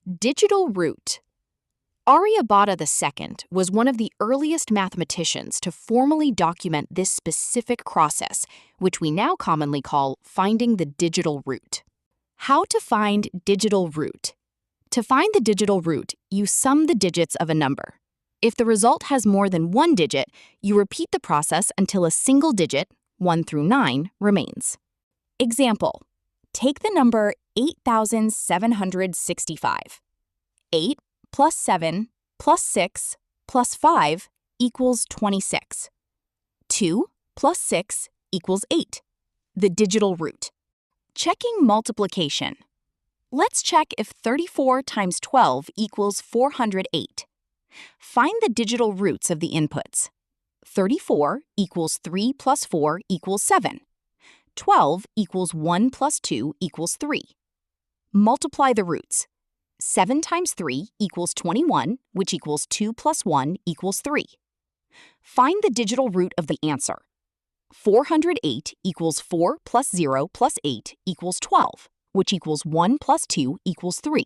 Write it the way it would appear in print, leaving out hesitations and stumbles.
Digital root. Aryabhata II was one of the earliest mathematicians to formally document this specific process, which we now commonly call finding the digital root. How to find digital root? To find the digital root, you sum the digits of a number. If the result has more than one digit, you repeat the process until a single digit, 1 through 9, remains. Example: take the number 8,765. 8 plus 7 plus 6 plus 5 equals 26. 2 plus 6 equals 8. The digital root. Checking multiplication. Let's check if 34 times 12 equals 408. Find the digital roots of the inputs. 34 equals 3 plus 4 equals 7. 12 equals 1 plus 2 equals 3. Multiply the roots. 7 times 3 equals 21, which equals 2 plus 1 equals 3. Find the digital root of the answer. 408 equals 4 plus 0 plus 8 equals 12, which equals 1 plus 2 equals 3.